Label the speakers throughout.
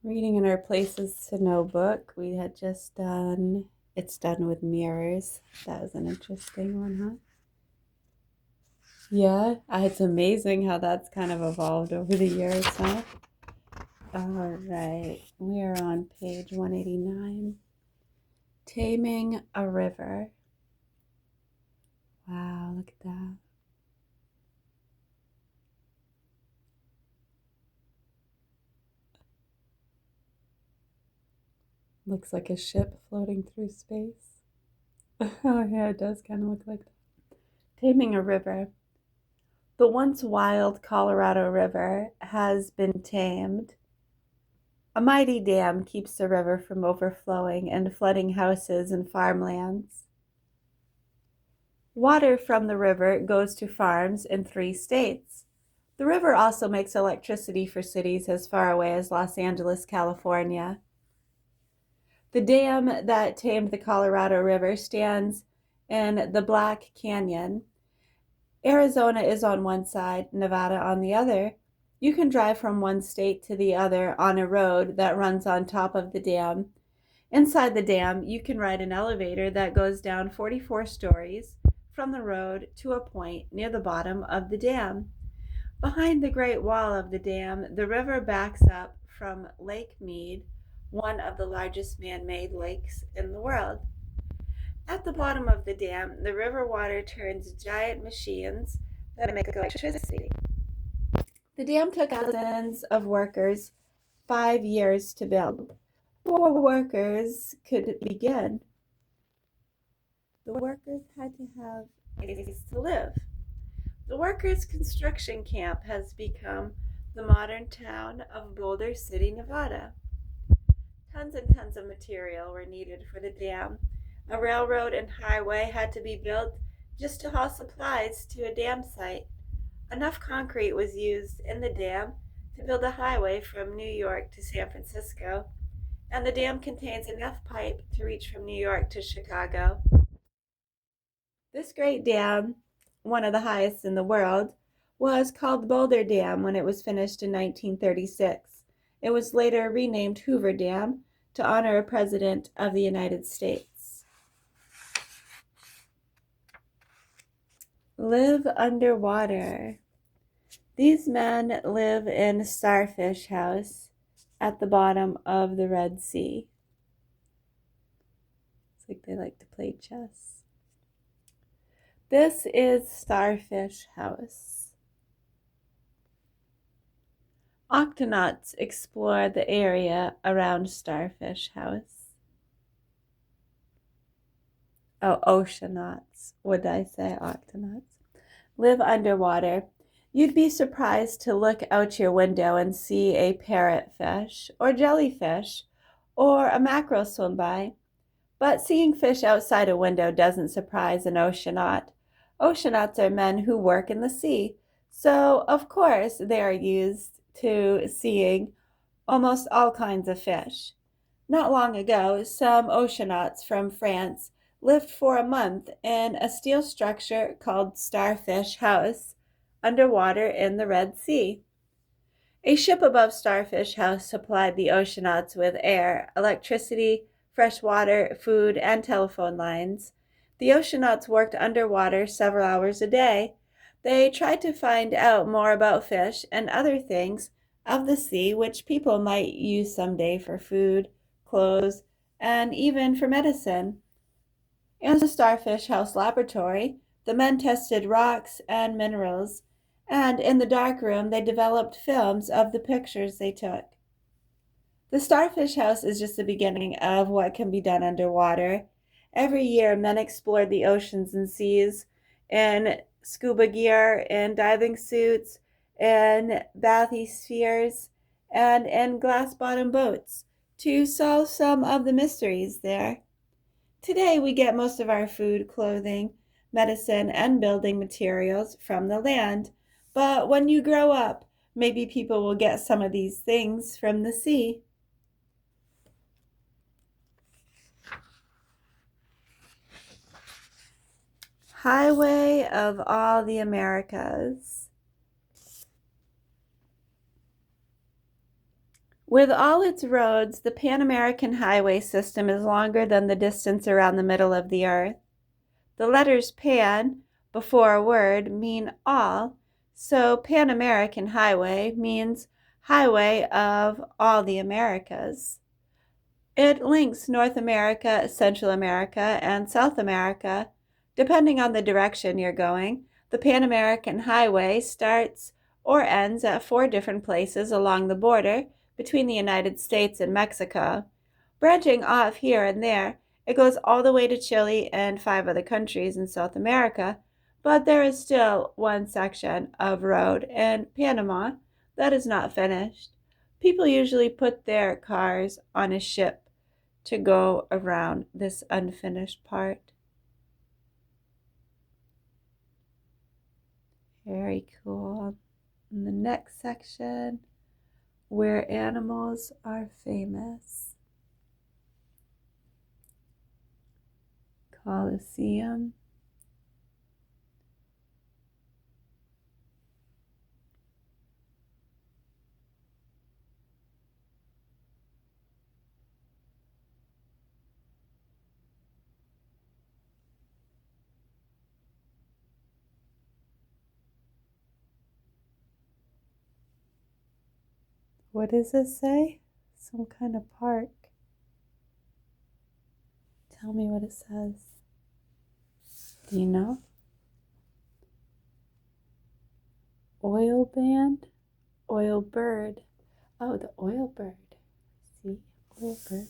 Speaker 1: Reading in our Places to Know book, we had just done It's Done with Mirrors. That was an interesting one, huh? Yeah, it's amazing how that's kind of evolved over the years, huh? All right, we are on page 189. Taming a River. Wow, look at that. Looks like a ship floating through space. Oh, yeah, it does kind of look like that. Taming a River. The once wild Colorado River has been tamed. A mighty dam keeps the river from overflowing and flooding houses and farmlands. Water from the river goes to farms in 3 states. The river also makes electricity for cities as far away as Los Angeles, California. The dam that tamed the Colorado River stands in the Black Canyon. Arizona is on one side, Nevada on the other. You can drive from one state to the other on a road that runs on top of the dam. Inside the dam, you can ride an elevator that goes down 44 stories from the road to a point near the bottom of the dam. Behind the Great Wall of the dam, the river backs up from Lake Mead, one of the largest man-made lakes in the world. At the bottom of the dam, the river water turns giant machines that make electricity. The dam took thousands of workers 5 years to build. Before workers could begin, the workers had to have a place to live. The workers' construction camp has become the modern town of Boulder City, Nevada. Tons and tons of material were needed for the dam. A railroad and highway had to be built just to haul supplies to a dam site. Enough concrete was used in the dam to build a highway from New York to San Francisco, and the dam contains enough pipe to reach from New York to Chicago. This great dam, one of the highest in the world, was called Boulder Dam when it was finished in 1936. It was later renamed Hoover Dam to honor a president of the United States. Live underwater. These men live in Starfish House at the bottom of the Red Sea. It's like they like to play chess. This is Starfish House. Octonauts explore the area around Starfish House. Oh, oceanauts. What did I say? Octonauts. Live underwater. You'd be surprised to look out your window and see a parrotfish or jellyfish or a mackerel swim by. But seeing fish outside a window doesn't surprise an oceanaut. Oceanauts are men who work in the sea, so of course they are used to seeing almost all kinds of fish. Not long ago, some oceanauts from France lived for a month in a steel structure called Starfish House underwater in the Red Sea. A ship above Starfish House supplied the oceanauts with air, electricity, fresh water, food, and telephone lines. The oceanauts worked underwater several hours a day. They tried to find out more about fish and other things of the sea which people might use someday for food, clothes, and even for medicine. In the Starfish House laboratory, the men tested rocks and minerals, and in the darkroom they developed films of the pictures they took. The Starfish House is just the beginning of what can be done underwater. Every year, men explore the oceans and seas in scuba gear, in diving suits, in bathyspheres, and in glass-bottom boats to solve some of the mysteries there. Today, we get most of our food, clothing, medicine, and building materials from the land. But when you grow up, maybe people will get some of these things from the sea. Highway of all the Americas. With all its roads, the Pan American highway system is longer than the distance around the middle of the earth. The letters Pan before a word mean all, so Pan American Highway means highway of all the Americas. It links North America, Central America, and South America. Depending on the direction you're going, the Pan American Highway starts or ends at 4 different places along the border between the United States and Mexico. Branching off here and there, it goes all the way to Chile and 5 other countries in South America, but there is still one section of road in Panama that is not finished. People usually put their cars on a ship to go around this unfinished part. Very cool. In the next section, where animals are famous. Colosseum. What does this say? Some kind of park. Tell me what it says. Do you know? Oil band? Oil bird. Oh, the oil bird. See? Oil bird.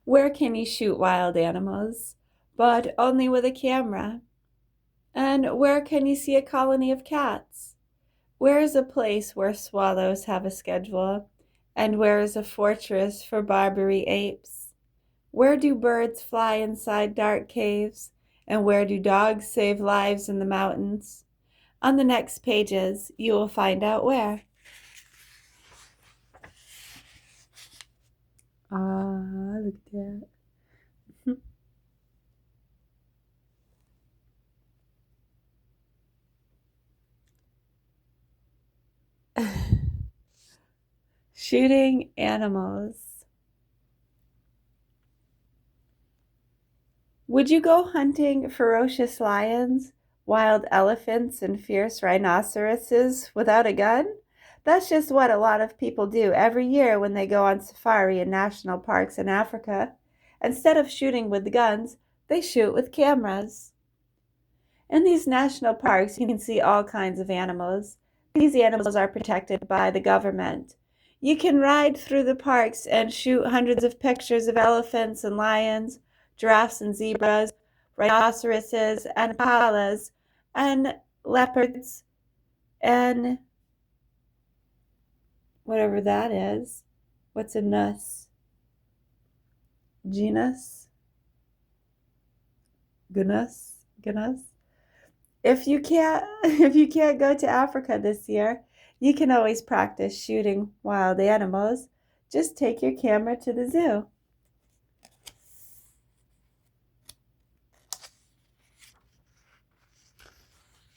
Speaker 1: Where can you shoot wild animals? But only with a camera. And where can you see a colony of cats? Where is a place where swallows have a schedule? And where is a fortress for Barbary apes? Where do birds fly inside dark caves? And where do dogs save lives in the mountains? On the next pages, you will find out where. Look at that. Shooting animals. Would you go hunting ferocious lions, wild elephants, and fierce rhinoceroses without a gun? That's just what a lot of people do every year when they go on safari in national parks in Africa. Instead of shooting with guns, they shoot with cameras. In these national parks, you can see all kinds of animals. These animals are protected by the government. You can ride through the parks and shoot hundreds of pictures of elephants and lions, giraffes and zebras, rhinoceroses and impalas, and leopards, and whatever that is. What's a nus? Genus? Gnus? Gnus? If you can't go to Africa this year, you can always practice shooting wild animals. Just take your camera to the zoo.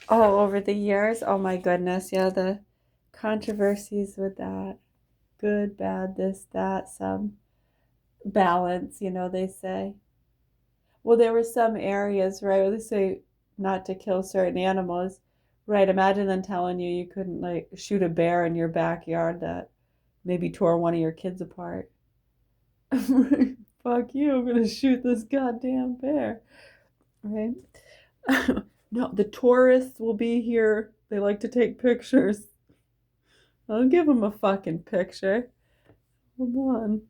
Speaker 1: Oh, over the years, oh my goodness, yeah, the controversies with that. Good, bad, this, that, some balance, they say. Well, there were some areas, right, where they say not to kill certain animals. Right, imagine them telling you you couldn't, like, shoot a bear in your backyard that maybe tore one of your kids apart. Fuck you, I'm gonna shoot this goddamn bear. Right? No, the tourists will be here. They like to take pictures. I'll give them a fucking picture. Hold on.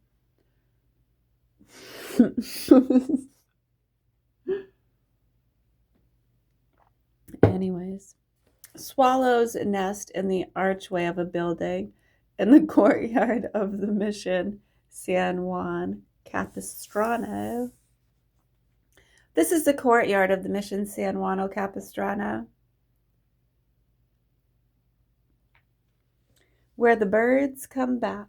Speaker 1: Anyways, swallows nest in the archway of a building in the courtyard of the mission San Juan Capistrano. This is the courtyard of the mission San Juan Capistrano, where the birds come back.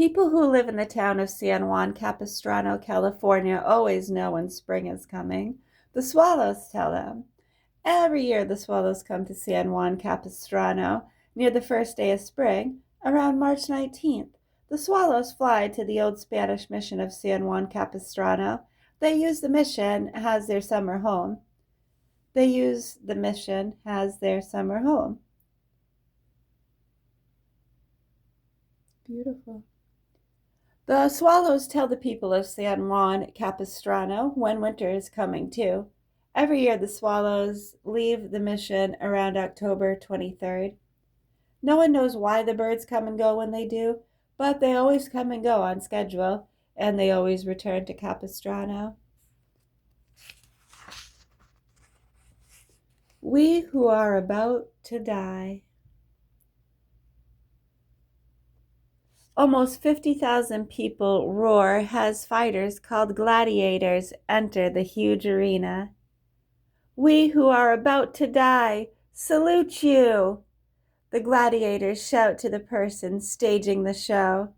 Speaker 1: People who live in the town of San Juan Capistrano, California, always know when spring is coming. The swallows tell them. Every year the swallows come to San Juan Capistrano near the first day of spring, around March 19th. The swallows fly to the old Spanish mission of San Juan Capistrano. They use the mission as their summer home. Beautiful. The swallows tell the people of San Juan Capistrano when winter is coming too. Every year the swallows leave the mission around October 23rd. No one knows why the birds come and go when they do, but they always come and go on schedule, and they always return to Capistrano. We who are about to die. Almost 50,000 people roar as fighters called gladiators enter the huge arena. We who are about to die salute you! The gladiators shout to the person staging the show.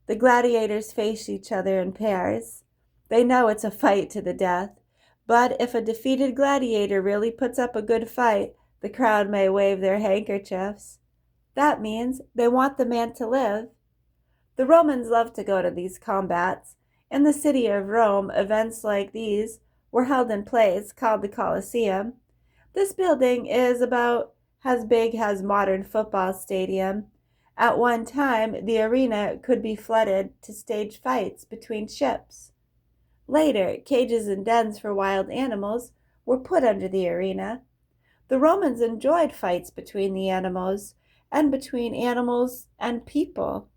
Speaker 1: The gladiators face each other in pairs. They know it's a fight to the death, but if a defeated gladiator really puts up a good fight, the crowd may wave their handkerchiefs. That means they want the man to live. The Romans loved to go to these combats. In the city of Rome, events like these were held in places called the Colosseum. This building is about as big as a modern football stadium. At one time, the arena could be flooded to stage fights between ships. Later, cages and dens for wild animals were put under the arena. The Romans enjoyed fights between the animals and between animals and people,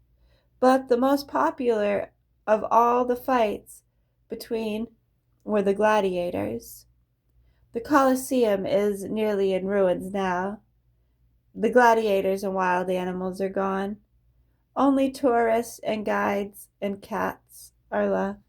Speaker 1: but the most popular of all the fights between were the gladiators. The Colosseum is nearly in ruins now. The gladiators and wild animals are gone. Only tourists and guides and cats are left.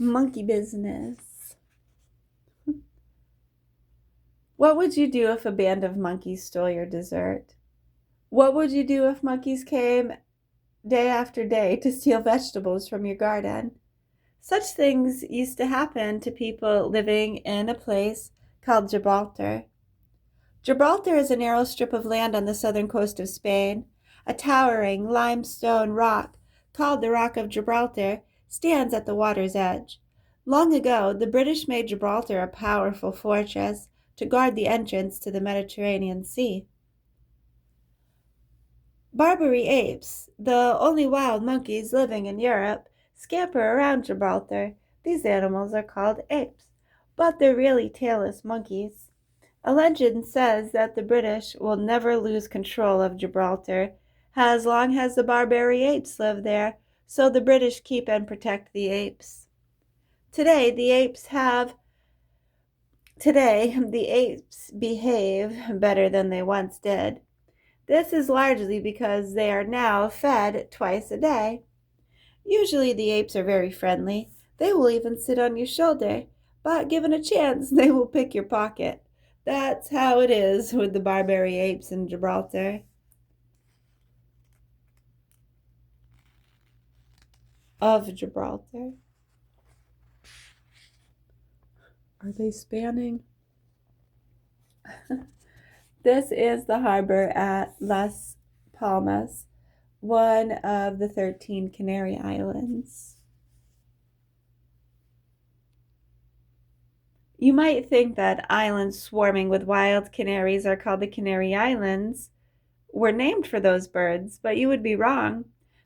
Speaker 1: Monkey business. What would you do if a band of monkeys stole your dessert? What would you do if monkeys came day after day to steal vegetables from your garden? Such things used to happen to people living in a place called Gibraltar. Gibraltar is a narrow strip of land on the southern coast of Spain. A towering limestone rock called the Rock of Gibraltar stands at the water's edge. Long ago, the British made Gibraltar a powerful fortress to guard the entrance to the Mediterranean Sea. Barbary apes, the only wild monkeys living in Europe, scamper around Gibraltar. These animals are called apes, but they're really tailless monkeys. A legend says that the British will never lose control of Gibraltar as long as the Barbary apes live there, so the British keep and protect the apes. Today, the apes behave better than they once did. This is largely because they are now fed twice a day. Usually the apes are very friendly. They will even sit on your shoulder, but given a chance, they will pick your pocket. That's how it is with the Barbary apes in Gibraltar. Of Gibraltar. Are they spanning? This is the harbor at Las Palmas, one of the 13 Canary Islands. You might think that islands swarming with wild canaries are called the Canary Islands were named for those birds, but you would be wrong.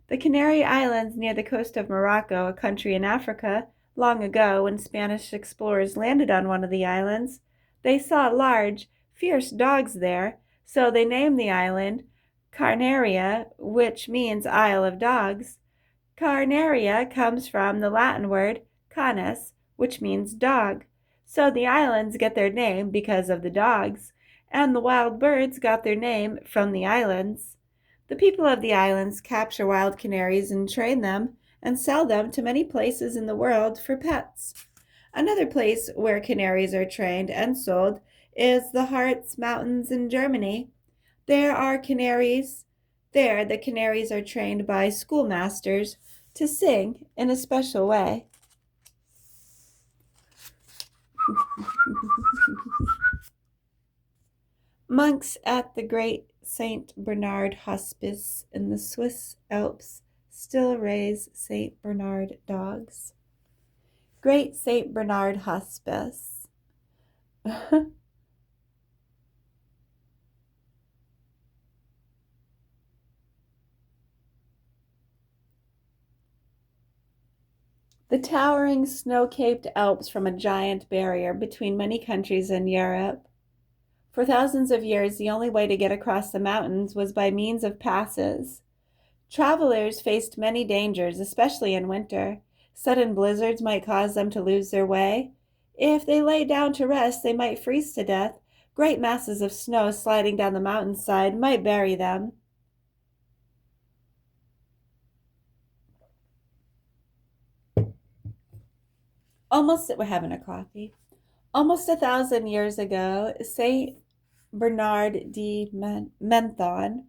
Speaker 1: The Canary Islands near the coast of Morocco, a country in Africa, long ago when Spanish explorers landed on one of the islands, they saw large, fierce dogs there, so they named the island Carnaria, which means Isle of Dogs. Carnaria comes from the Latin word canis, which means dog. So the islands get their name because of the dogs, and the wild birds got their name from the islands. The people of the islands capture wild canaries and train them and sell them to many places in the world for pets. Another place where canaries are trained and sold is the Harz Mountains in Germany. There are canaries. There, the canaries are trained by schoolmasters to sing in a special way. Monks at the Great St. Bernard Hospice in the Swiss Alps still raise St. Bernard dogs. Great St. Bernard Hospice. The towering snow-capped Alps form a giant barrier between many countries in Europe. For thousands of years, the only way to get across the mountains was by means of passes. Travelers faced many dangers, especially in winter. Sudden blizzards might cause them to lose their way. If they lay down to rest, they might freeze to death. Great masses of snow sliding down the mountainside might bury them. We're having a coffee. Almost 1,000 years ago, Saint Bernard de Menthon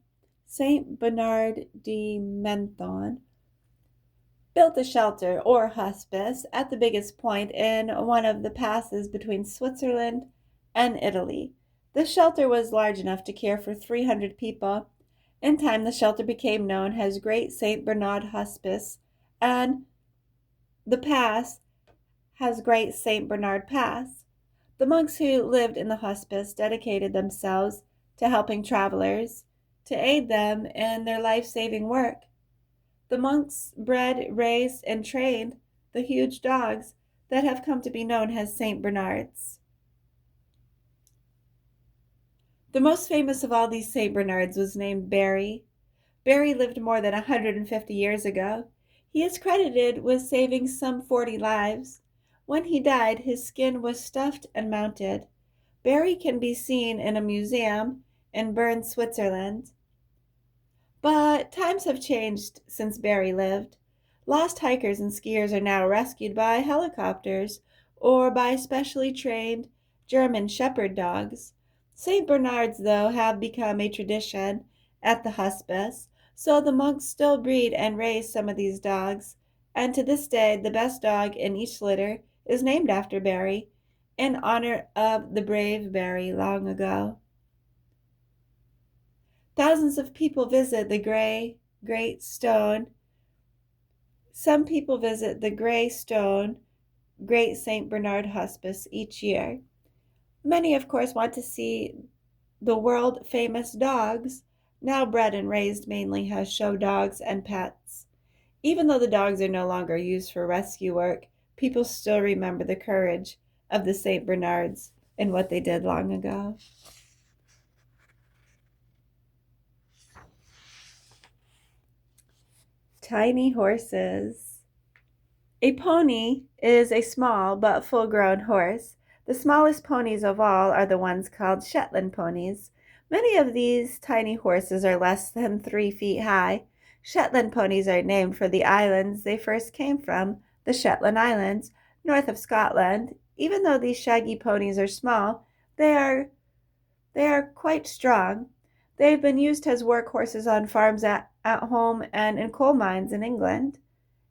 Speaker 1: built a shelter or hospice at the biggest point in one of the passes between Switzerland and Italy. The shelter was large enough to care for 300 people. In time, the shelter became known as Great St. Bernard Hospice, and the pass has Great St. Bernard Pass. The monks who lived in the hospice dedicated themselves to helping travelers to aid them in their life-saving work. The monks bred, raised, and trained the huge dogs that have come to be known as St. Bernards. The most famous of all these St. Bernards was named Barry. Barry lived more than 150 years ago. He is credited with saving some 40 lives. When he died, his skin was stuffed and mounted. Barry can be seen in a museum in Bern, Switzerland. But times have changed since Barry lived. Lost hikers and skiers are now rescued by helicopters or by specially trained German shepherd dogs. St. Bernards, though, have become a tradition at the hospice, so the monks still breed and raise some of these dogs, and to this day the best dog in each litter is named after Barry, in honor of the brave Barry long ago. Thousands of people visit the Great Stone. Some people visit the Grey Stone Great St. Bernard Hospice each year. Many, of course, want to see the world-famous dogs, now bred and raised mainly as show dogs and pets. Even though the dogs are no longer used for rescue work, people still remember the courage of the St. Bernards and what they did long ago. Tiny horses. A pony is a small but full-grown horse. The smallest ponies of all are the ones called Shetland ponies. Many of these tiny horses are less than 3 feet high. Shetland ponies are named for the islands they first came from, the Shetland Islands, north of Scotland. Even though these shaggy ponies are small, they are quite strong. They've been used as workhorses on farms at home and in coal mines in England.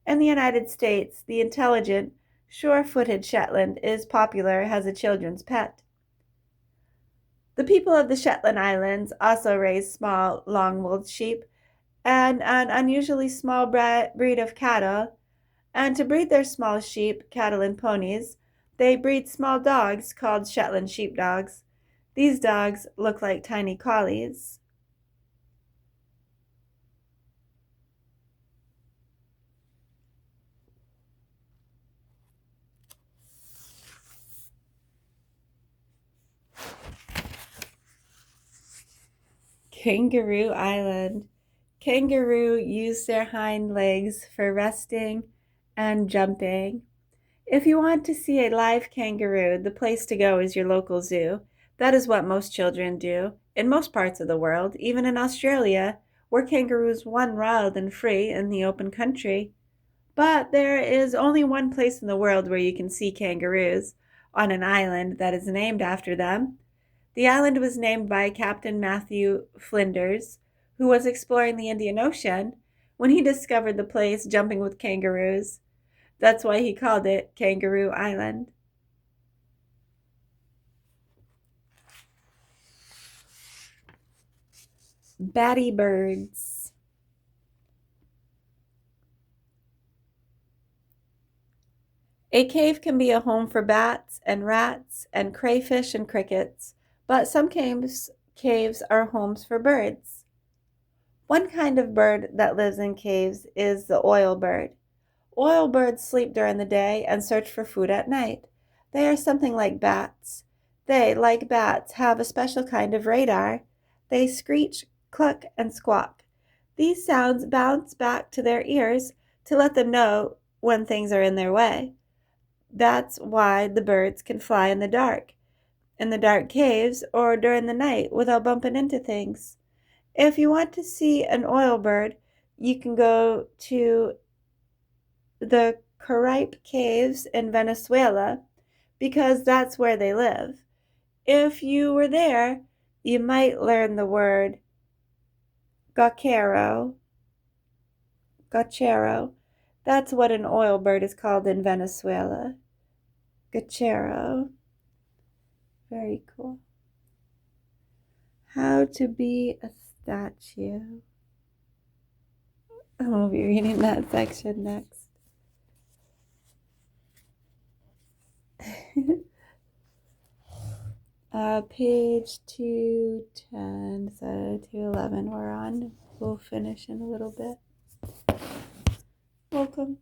Speaker 1: In the United States, the intelligent, sure-footed Shetland is popular as a children's pet. The people of the Shetland Islands also raise small, long-wooled sheep and an unusually small breed of cattle. And to breed their small sheep, cattle, and ponies, they breed small dogs called Shetland sheepdogs. These dogs look like tiny collies. Kangaroo Island. Kangaroo use their hind legs for resting and jumping. If you want to see a live kangaroo, the place to go is your local zoo. That is what most children do in most parts of the world, even in Australia, where kangaroos run wild and free in the open country. But there is only one place in the world where you can see kangaroos, on an island that is named after them. The island was named by Captain Matthew Flinders, who was exploring the Indian Ocean when he discovered the place jumping with kangaroos. That's why he called it Kangaroo Island. Batty birds. A cave can be a home for bats and rats and crayfish and crickets, but some caves are homes for birds. One kind of bird that lives in caves is the oil bird. Oil birds sleep during the day and search for food at night. They are something like bats. They, like bats, have a special kind of radar. They screech, cluck, and squawk. These sounds bounce back to their ears to let them know when things are in their way. That's why the birds can fly in the dark caves, or during the night without bumping into things. If you want to see an oil bird, you can go to the Caripe Caves in Venezuela because that's where they live. If you were there, you might learn the word gauchero. Gauchero. That's what an oil bird is called in Venezuela. Gauchero. Very cool. How to be a statue. I'll be reading that section next. Page 210, so 211 we're on. We'll finish in a little bit. Welcome.